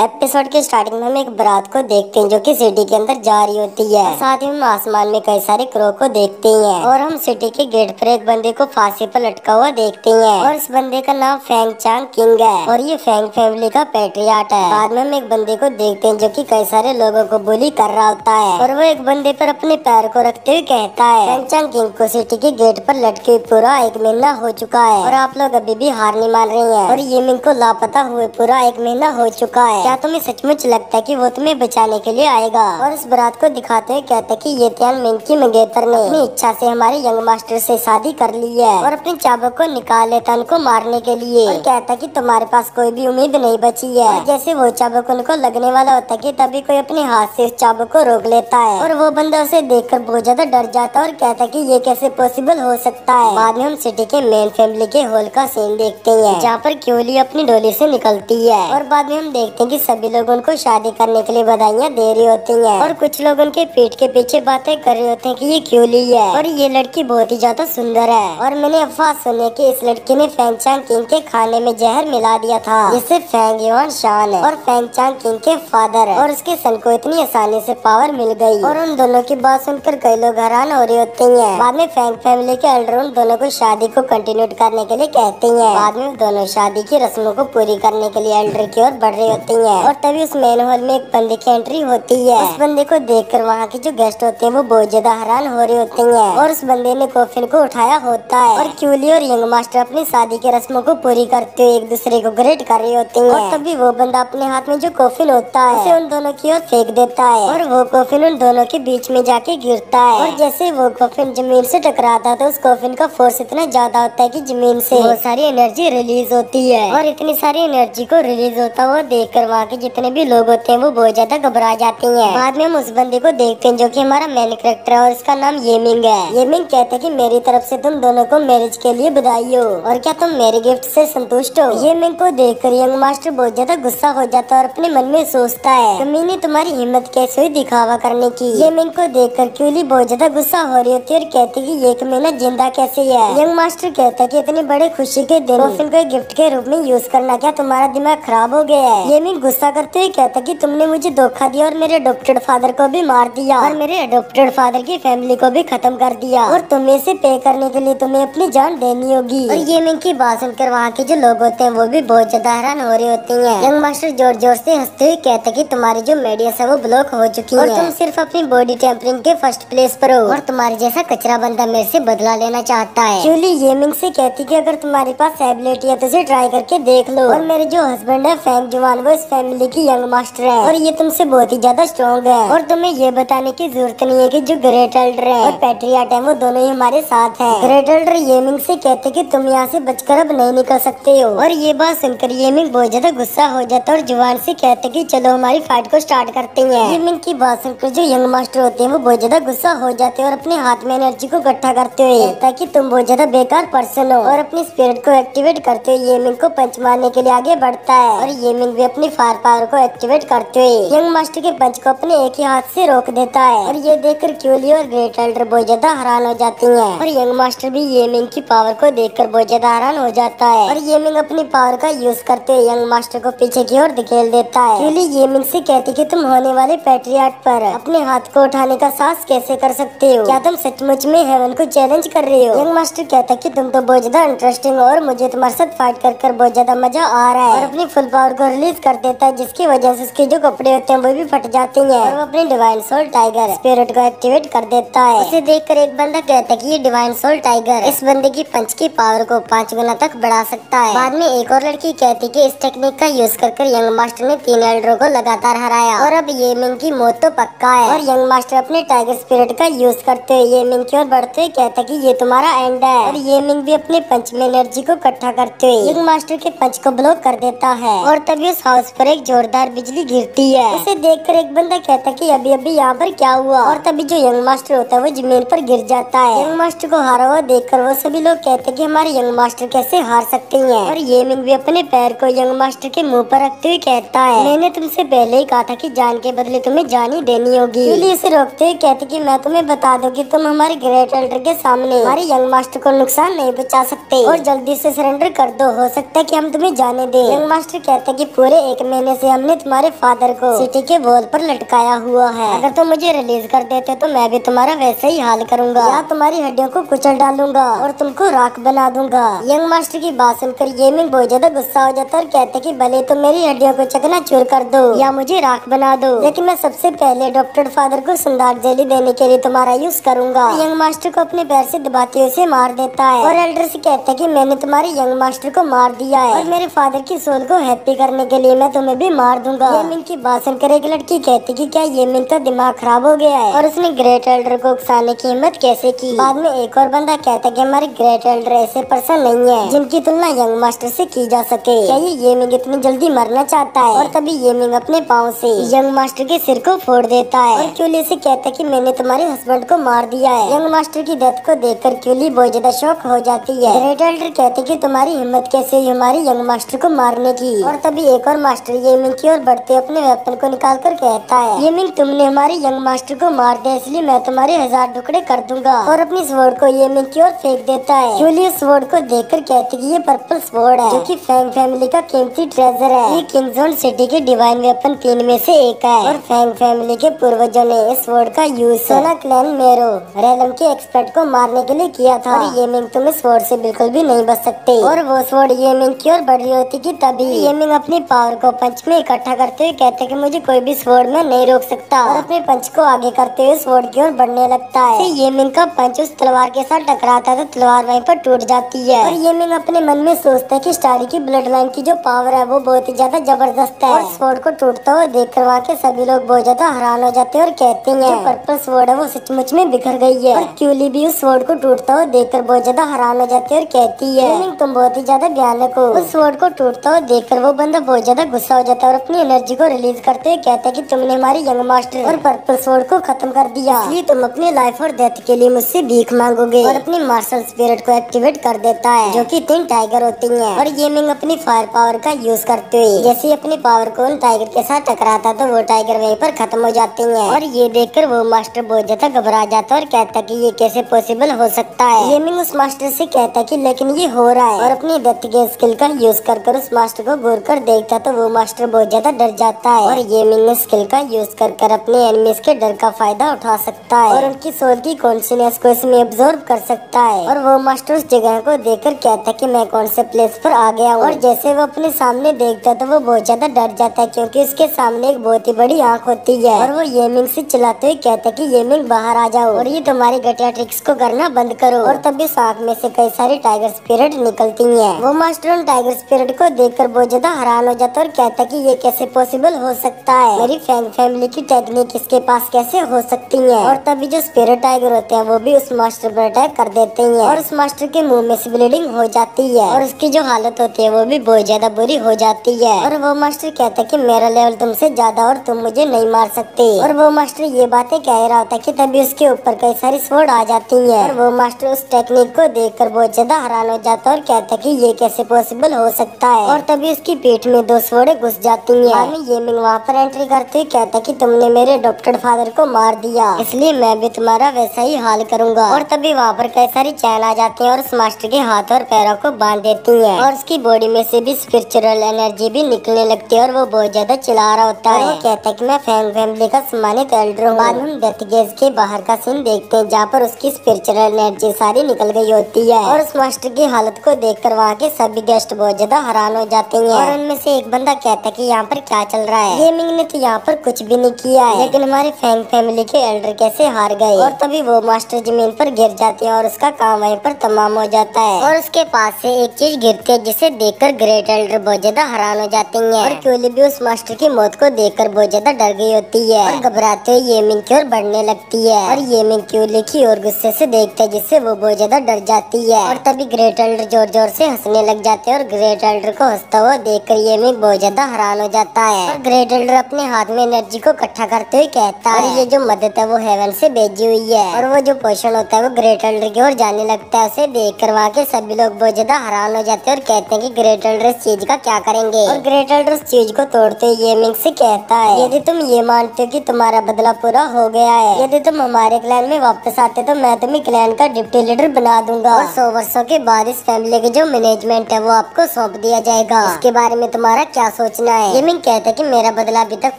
Episode के starting में हम एक बारात को देखते हैं जो कि सिटी के अंदर जा रही होती है। साथ ही हम आसमान में कई सारे क्रो को देखते हैं और हम सिटी के गेट पर एक बंदे को फांसी पर लटका हुआ देखते हैं और इस बंदे का नाम फेंग चांग किंग है और ये फेंग फैमिली का पैट्रियाट है। बाद में हम एक बंदे को देखते हैं जो कि कई सारे लोगों को बुली कर रहा होता है और वो एक बंदे पर अपने पैर को रखते हुए कहता है फेंग चांग किंग को सिटी के गेट पर लटके पूरा 1 महीना हो चुका है और आप लोग अभी भी हार नहीं मान रहे हैं और ये मिंग को लापता हुए पूरा 1 महीना हो चुका है। क्या तुम्हें सचमुच लगता है कि वो तुम्हें बचाने के लिए आएगा? और इस बारात को दिखाते हुए कहते कि ये त्यान मिंग की मंगेतर ने अपनी इच्छा से हमारे यंग मास्टर से शादी कर ली है और अपनी चाबुक को निकाल लेता उनको मारने के लिए और कहता कि तुम्हारे पास कोई भी उम्मीद नहीं बची है। और जैसे वो चाबुक उनको लगने वाला होता है कि तभी कोई अपने हाथ से उस चाबुक को रोक लेता है और वो बंदा उसे देखकर बहुत ज्यादा डर जाता है और कहता कि ये कैसे पॉसिबल हो सकता है। बाद में हम सिटी के मेन फैमिली के हॉल का सीन देखते हैं जहाँ पर क्यूली अपनी डोली से निकलती है और बाद में हम देखते हैं कि सभी लोग उनको शादी करने के लिए बधाइयाँ दे रही होती हैं और कुछ लोग उनके पीठ के पीछे बातें कर रहे होते हैं कि ये क्यूली है और ये लड़की बहुत ही ज्यादा सुंदर है। और मैंने अफवाह सुनी कि इस लड़की ने फेंग चांग किंग के खाने में जहर मिला दिया था जिससे फेंग युआन शान है और फेंग चांग किंग के फादर है और उसके सन को इतनी आसानी से पावर मिल गई और उन दोनों की बात सुनकर कई लोग हैरान हो रहे होते हैं। बाद में फेंग फैमिली के एल्डर उन दोनों को शादी को कंटिन्यू करने के लिए कहते हैं। बाद में दोनों शादी की रस्मों को पूरी करने के लिए एल्डर की ओर बढ़ रहे होते हैं और तभी उस मेन हॉल में एक बंदे की एंट्री होती है। उस बंदे को देखकर वहाँ के जो गेस्ट होते हैं वो बहुत ज्यादा हैरान हो रहे होते हैं और उस बंदे ने कॉफिन को उठाया होता है और क्यूली और यंग मास्टर अपनी शादी की रस्मों को पूरी करते हुए एक दूसरे को ग्रेट कर रहे होते हैं और तभी वो बंदा अपने हाथ में जो कॉफिन होता है उसे उन दोनों की ओर फेंक देता है और वो कॉफिन उन दोनों के बीच में जाके गिरता है और जैसे वो कॉफिन जमीन से टकराता है तो उस कॉफिन का फोर्स इतना ज्यादा होता है कि जमीन से बहुत सारी एनर्जी रिलीज होती है और इतनी सारी एनर्जी को रिलीज होता हुआ देखकर वहाँ के जितने भी लोग होते हैं वो बहुत ज्यादा घबरा जाते हैं। बाद में हम उस बंदे को देखते हैं जो कि हमारा मेन कैरेक्टर है और इसका नाम येमिंग है। येमिंग कहते हैं कि मेरी तरफ से तुम दोनों को मैरिज के लिए बधाई हो और क्या तुम मेरे गिफ्ट से संतुष्ट हो? येमिंग को देखकर यंग मास्टर बहुत ज्यादा गुस्सा हो जाता है और अपने मन में सोचता है कमीने तुम्हारी हिम्मत कैसे हुई दिखावा करने की। येमिंग को देखकर क्यूली बहुत ज्यादा गुस्सा हो रही होती है और कहती कि ये कमीना जिंदा कैसे है। यंग मास्टर कहता है कि इतनी बड़े खुशी के दिन कॉफिन को गिफ्ट के रूप में यूज करना क्या तुम्हारा दिमाग खराब हो गया है? येमिंग गुस्सा करते हुए कहता कि तुमने मुझे धोखा दिया और मेरे अडॉप्टेड फादर को भी मार दिया और मेरे अडॉप्टेड फादर की फैमिली को भी खत्म कर दिया और तुम्हें से पे करने के लिए तुम्हें अपनी जान देनी होगी। और येमिंग की बात सुनकर वहाँ के जो लोग होते हैं वो भी बहुत ज्यादा हैरान हो रहे होते हैं। यंग मास्टर जोर जोर से हंसते हुए कहते कि तुम्हारी जो मेडियस है वो ब्लॉक हो चुकी है और तुम सिर्फ अपनी बॉडी टेम्परिंग के फर्स्ट प्लेस पर हो और तुम्हारे जैसा कचरा बंदा मेरे से बदला लेना चाहता है। क्यूली येमिंग से कहती कि अगर तुम्हारे पास एबिलिटी है तो उसे ट्राई करके देख लो और मेरे जो हस्बैंड है फेंग जुआन वो इस फैमिली की यंग मास्टर है और ये तुमसे बहुत ही ज्यादा स्ट्रॉन्ग है और तुम्हें ये बताने की जरूरत नहीं है कि जो ग्रेट एल्डर है और पैट्रियाट है वो दोनों ही हमारे साथ हैं। ग्रेट एल्डर येमिंग से कहते कि तुम यहाँ से बचकर अब नहीं निकल सकते हो और ये बात सुनकर येमिंग बहुत ज्यादा गुस्सा हो जाता है और जुआन से कहते कि चलो हमारी फाइट को स्टार्ट करते हैं। येमिंग की बात सुनकर जो यंग मास्टर होते हैं वो बहुत ज्यादा गुस्सा हो जाते हैं और अपने हाथ में एनर्जी को इकट्ठा करते हुए कहता कि तुम बहुत ज्यादा बेकार पर्सन हो और अपनी स्पिरिट को एक्टिवेट करते हुए येमिंग को पंच मारने के लिए आगे बढ़ता है और येमिंग भी अपनी फायर पावर को एक्टिवेट करते हुए यंग मास्टर के पंच को अपने एक ही हाथ से रोक देता है और ये देखकर क्यूली और ग्रेट एल्डर बहुत ज्यादा हैरान हो जाती हैं और यंग मास्टर भी येमिंग की पावर को देखकर बहुत ज्यादा हैरान हो जाता है और येमिंग अपनी पावर का यूज करते हुए यंग मास्टर को पीछे की ओर धकेल देता है। क्यूली येमिंग से कहती कि तुम होने वाले पैट्रियाट पर अपने हाथ को उठाने का साहस कैसे कर सकते हो? क्या तुम सचमुच में हेवन को चैलेंज कर रहे हो? यंग मास्टर कहता कि तुम तो बहुत ज्यादा इंटरेस्टिंग हो और मुझे तुम्हारे साथ फाइट कर बहुत ज्यादा मजा आ रहा है और अपनी फुल पावर को रिलीज कर देता है जिसकी वजह से उसके जो कपड़े होते हैं वो भी फट जाते हैं और वो अपने डिवाइन सोल टाइगर स्पिरिट को एक्टिवेट कर देता है। उसे देखकर एक बंदा कहता है कि ये डिवाइन सोल टाइगर इस बंदे की पंच की पावर को 5 गुना तक बढ़ा सकता है। बाद में एक और लड़की कहती कि इस टेक्निक का यूज कर यंग मास्टर ने 3 एल्डरों को लगातार हराया और अब येमिंग की मौत तो पक्का है और यंग मास्टर अपने टाइगर स्पिरिट का यूज करते हुए येमिंग की ओर बढ़ते हुए कहता कि ये तुम्हारा एंड है और येमिंग भी अपने पंच में एनर्जी को इकट्ठा करते हुए यंग मास्टर के पंच को ब्लॉक कर देता है और तभी उस हाउस पर एक जोरदार बिजली गिरती है। उसे देखकर एक बंदा कहता कि अभी अभी यहाँ पर क्या हुआ और तभी जो यंग मास्टर होता है वो जमीन पर गिर जाता है। यंग मास्टर को हारा हुआ देखकर वो सभी लोग कहते कि हमारे यंग मास्टर कैसे हार सकते हैं और येमिंग भी अपने पैर को यंग मास्टर के मुंह पर रखते हुए कहता है मैंने तुमसे पहले ही कहा था कि जान के बदले तुम्हें जान ही देनी होगी। क्यूली उसे रोकते हुए कहती कि मैं तुम्हें बता दूं कि तुम हमारे ग्रेट एल्डर के सामने हमारे यंग मास्टर को नुकसान नहीं पहुंचा सकते और जल्दी से सरेंडर कर दो, हो सकता है कि हम तुम्हें जाने दें। यंग मास्टर कहता है कि पूरे 1 महीने से हमने तुम्हारे फादर को सिटी के वॉल पर लटकाया हुआ है। अगर तुम मुझे रिलीज कर देते तो मैं भी तुम्हारा वैसे ही हाल करूंगा, या तुम्हारी हड्डियों को कुचल डालूंगा और तुमको राख बना दूंगा। यंग मास्टर की बात सुनकर येमिंग बहुत ज्यादा गुस्सा हो जाता है और कहते कि भले तुम मेरी हड्डियों को चकनाचूर कर दो या मुझे राख बना दो, लेकिन मैं सबसे पहले डॉक्टर फादर को सुंदर जेली देने के लिए तुम्हारा यूज करूंगा। यंग मास्टर को अपने पैर से दबाते उसे मार देता है और एल्डर से कहता है कि मैंने तुम्हारे यंग मास्टर को मार दिया है और मेरे फादर की सोल को हैप्पी करने के लिए मैं तुम्हें भी मार दूंगा। येमिंग की बात सुनकर एक लड़की कहती कि क्या येमिंग का दिमाग खराब हो गया है और उसने ग्रेट एल्डर को उकसाने की हिम्मत कैसे की। बाद में एक और बंदा कहता कि हमारे ग्रेट एल्डर ऐसे पर्सन नहीं है जिनकी तुलना यंग मास्टर से की जा सके। क्या ये येमिंग इतनी जल्दी मरना चाहता है? और तभी येमिंग अपने पाँव से यंग मास्टर के सिर को फोड़ देता है और क्यूली से कहता कि मैंने तुम्हारे हस्बैंड को मार दिया है। यंग मास्टर की डेथ को देखकर क्यूली बहुत ज्यादा शॉक हो जाती है। ग्रेट एल्डर कहते कि तुम्हारी हिम्मत कैसे हुई हमारे यंग मास्टर को मारने की। और तभी एक और मास्टर येमिंग की ओर बढ़ते अपने वेपन को निकाल कर कहता है, येमिंग तुमने हमारे यंग मास्टर को मार दिया इसलिए मैं तुम्हारे 1000 टुकड़े कर दूंगा, और अपनी स्वॉर्ड को येमिंग की ओर फेंक देता है। क्यूली उस स्वॉर्ड को देखकर कहती कि ये पर्पल स्वॉर्ड है जो कि फैंग फैमिली का कीमती ट्रेजर है। ये किंगजोन सिटी के डिवाइन वेपन 3 में से एक है और फैंग फैमिली के पूर्वजों ने इस स्वॉर्ड का यूज सोना क्लैन मेरो रेलम के एक्सपर्ट को मारने के लिए किया था। और येमिंग तुम इस स्वॉर्ड से बिल्कुल भी नहीं बच सकते। और वो स्वॉर्ड येमिंग की ओर बढ़ रही होती कि तभी येमिंग अपनी पावर को पंच में इकट्ठा करते हुए कहते कि मुझे कोई भी स्वॉर्ड में नहीं रोक सकता, और अपने पंच को आगे करते हुए स्वॉर्ड की ओर बढ़ने लगता है। येमिंग का पंच उस तलवार के साथ टकराता है तो तलवार वहीं पर टूट जाती है। और येमिंग अपने मन में सोचता है कि स्टारी की ब्लड लाइन की जो पावर है वो बहुत ही ज्यादा जबरदस्त है। और स्वॉर्ड को टूटता हुआ देखकर वहाँ के सभी लोग बहुत ज्यादा हैरान हो जाते हैं और कहते हैं जो पर्पल स्वॉर्ड है वो सचमुच में बिखर गई है। और क्यूली भी उस स्वॉर्ड को टूटता हुआ देखकर बहुत ज्यादा हैरान हो जाती है और कहती है, येमिंग तुम बहुत ही ज्यादा भयानक हो। उस स्वॉर्ड को टूटता हुआ देखकर वो बंदा बहुत ज्यादा गुस्सा हो जाता है और अपनी एनर्जी को रिलीज करते हुए कहता है कि तुमने हमारी यंग मास्टर और पर्पल स्वॉर्ड को खत्म कर दिया, इसलिए तुम अपनी लाइफ और डेथ के लिए मुझसे भीख मांगोगे। और अपनी मार्शल स्पिरिट को एक्टिवेट कर देता है जो कि 3 टाइगर होती हैं। और येमिंग अपनी फायर पावर का यूज करते हुए जैसे ही अपनी पावर को उन टाइगर के साथ टकराता तो वो टाइगर वहीं पर खत्म हो जाती हैं। और ये देखकर वो मास्टर बहुत ज्यादा घबरा जाता है और कहता कि ये कैसे पॉसिबल हो सकता है। येमिंग उस मास्टर से कहता कि लेकिन ये हो रहा है, और अपनी डेथ के स्किल का यूज कर उस मास्टर को घूर कर देखता तो वो मास्टर बहुत ज्यादा डर जाता है। और येमिंग स्किल का यूज कर अपने एनिमीज के डर का फायदा उठा सकता है और उनकी सोल की कॉन्शियसनेस को इसमें एब्जॉर्ब कर सकता है। और वो मास्टर उस जगह को देखकर कहता है कि मैं कौन से प्लेस पर आ गया हूँ। और जैसे वो अपने सामने देखता तो वो बहुत ज्यादा डर जाता है क्योंकि उसके सामने एक बहुत ही बड़ी आंख होती है। और वो येमिंग से चिल्लाते हुए कहता है कि येमिंग बाहर आ जाओ और ये तुम्हारी घटिया ट्रिक्स को करना बंद करो। और तभी इस आंख में से कई सारी टाइगर स्पिरिट निकलती है। वो मास्टर उन टाइगर स्पिरिट को देखकर बहुत ज्यादा हैरान हो जाता है और कहता है कि ये कैसे पॉसिबल हो सकता है, मेरी फैंग फैमिली की टेक्निक इसके पास कैसे हो सकती है। और तभी जो स्पिरिट टाइगर होते हैं वो भी उस मास्टर पर अटैक कर देते हैं और उस मास्टर के मुंह में से ब्लीडिंग हो जाती है और उसकी जो हालत होती है वो भी बहुत ज्यादा बुरी हो जाती है। और वो मास्टर कहता है कि मेरा लेवल तुमसे ज्यादा और तुम मुझे नहीं मार सकते। और वो मास्टर ये बातें कह रहा होता है कि तभी उसके ऊपर कई सारी स्वॉर्ड आ जाती है। और वो मास्टर उस टेक्निक को देखकर बहुत ज्यादा हैरान हो जाता है और कहता है कि ये कैसे पॉसिबल हो सकता है। और तभी उसकी पीठ में 2 स्वॉर्ड घुस जाती है। बाद में येमिंग वहाँ पर एंट्री करते हुए कहता है कि तुमने मेरे डॉक्टर फादर को मार दिया इसलिए मैं भी तुम्हारा वैसा ही हाल करूंगा। और तभी वहाँ पर कई सारी चैन आ जाती है और उस मास्टर के हाथ और पैरों को बांध देती है और उसकी बॉडी में से भी स्पिरिचुअल एनर्जी भी निकलने लगती है और वो बहुत ज्यादा चिल्ला रहा होता है। वो कहता है कि मैं फैंग फैमिली का सम्मानित एल्डर हूँ। बाद में हम डेथ गेज के बाहर का सीन देखते हैं जहाँ पर उसकी स्पिरिचुअल एनर्जी सारी निकल गई होती है। और उस मास्टर की हालत को देखकर वहाँ के सभी गेस्ट बहुत ज्यादा हैरान हो जाते हैं। और उनमें से एक बंदा कहता है कि यहाँ पर क्या चल रहा है, येमिंग ने तो यहाँ पर कुछ भी नहीं किया है लेकिन हमारे फैंग फैमिली के एल्डर कैसे हार गए। और तभी वो मास्टर जमीन पर गिर जाते हैं और उसका काम वहीं पर तमाम हो जाता है। और उसके पास से एक चीज गिरती है जिसे देखकर ग्रेट एल्डर बहुत ज्यादा हैरान हो जाती है। और क्यूली भी उस मास्टर की मौत को देखकर बहुत ज्यादा डर गई होती है और घबराते हुए येमिंग की ओर बढ़ने लगती है। और येमिंग क्यूली की ओर गुस्से से देखते है जिससे वो बहुत ज्यादा डर जाती है। और तभी ग्रेट एल्डर जोर जोर से हंसने लग जाते हैं और ग्रेट एल्डर को हंसता हुआ देखकर येमिंग बहुत ज्यादा हैरान हो जाता है। और ग्रेट एल्डर अपने हाथ में एनर्जी को इकट्ठा करते हुए कहता है ये जो मदद है वो हेवन से भेजी हुई है। और वो जो पोषण होता है वो ग्रेट एल्डर की ओर जाने लगता है। उसे देखकर वहाँ के सभी लोग बहुत ज्यादा हैरान हो जाते हैं और कहते हैं कि ग्रेट एल्डर इस चीज का क्या करेंगे। और ग्रेट एल्डर उस चीज को तोड़ते हुए येमिंग से कहता है यदि तुम ये मानते हो कि तुम्हारा बदला पूरा हो गया है, यदि तुम हमारे क्लैन में वापस आते तो मैं तुम्हें क्लैन का डिप्टी लीडर बना दूंगा और 100 वर्षों के बाद इस फैमिली की जो मैनेजमेंट है वो आपको सौंप दिया जाएगा। इसके बारे में तुम्हारा क्या सोचना है। ये मिंग कहता है कि मेरा बदला अभी तक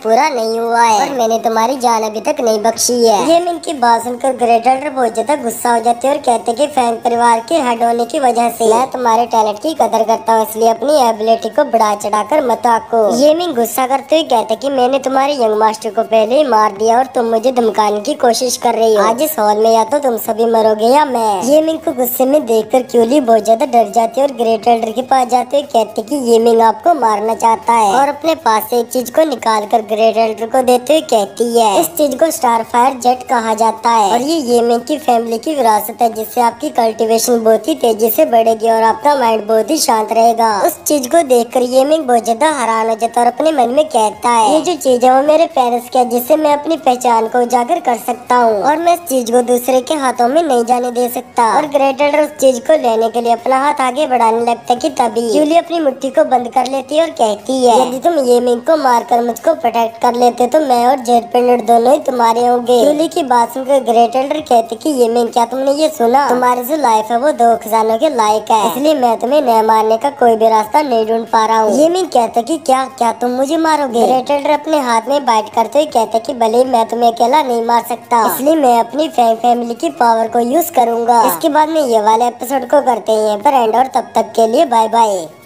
पूरा नहीं हुआ है और मैंने तुम्हारी जान अभी तक नहीं बख्शी है। ये मिंग की बात सुनकर ग्रेट एल्डर बहुत ज्यादा गुस्सा हो जाती है और कहते कि फैंग परिवार के हेड होने की वजह से मैं तुम्हारे टैलेंट की कदर करता हूँ, इसलिए अपनी एबिलिटी को बढ़ा चढ़ाकर मत आको। ये मिंग गुस्सा करते हुए कहते कि मैंने तुम्हारे यंग मास्टर को पहले ही मार दिया और तुम मुझे धमकाने की कोशिश कर रही हो। आज इस हॉल में या तो तुम सभी मरोगे या मैं। ये मिंग को गुस्से में देखकर क्यूली बहुत ज्यादा डर जाती है और ग्रेट एल्डर के पास जाते हुए कहते कि ये मिंग आपको मारना चाहता है और अपने पास से एक चीज को निकाल कर ग्रेट एल्डर को देते हुए कहती है इस चीज को स्टार फायर जेट कहा जाता है और ये मिंग की फैमिली की विरासत है, जिससे आपकी कल्टीवेशन बहुत ही तेजी से बढ़ेगी और आपका माइंड बहुत ही शांत रहेगा। उस चीज को देखकर ये मिंग बहुत ज्यादा हैरान हो जाता है और अपने मन में कहता है ये जो चीज है वो मेरे पेरेंट्स की है, जिससे मैं अपनी पहचान को उजागर कर सकता हूँ और मैं इस चीज को दूसरे के हाथों में नहीं जाने दे सकता। और ग्रेट एल्डर उस चीज को लेने के लिए अपना हाथ आगे बढ़ाने लगता है कि तभी जूली अपनी मुट्ठी को बंद कर लेती है और कहती है यदि तुम ये मिंग को मारकर मुझको प्रोटेक्ट कर लेते तो मैं और जेड पेंडेंट दोनों ही तुम्हारे होंगे। जूली की बात सुनकर ग्रेट एल्डर कहते कि ये मिंग क्या तुमने ये सुना, तुम्हारी जो लाइफ है वो 2 खजानों के लायक है, इसलिए मैं तुम्हें न मारने का कोई भी रास्ता नहीं ढूंढ पा रहा हूँ। ये मिंग कहता कि क्या तुम मुझे मारोगे। ग्रेट एल्डर अपने हाथ में बाइट करते हुए कहता कि भले मैं तुम्हें अकेला नहीं मार सकता, इसलिए मैं अपनी फैमिली की पावर को यूज करूंगा। इसके बाद में ये वाले एपिसोड को करते हैं पर एंड और तब तक के लिए बाय बाय।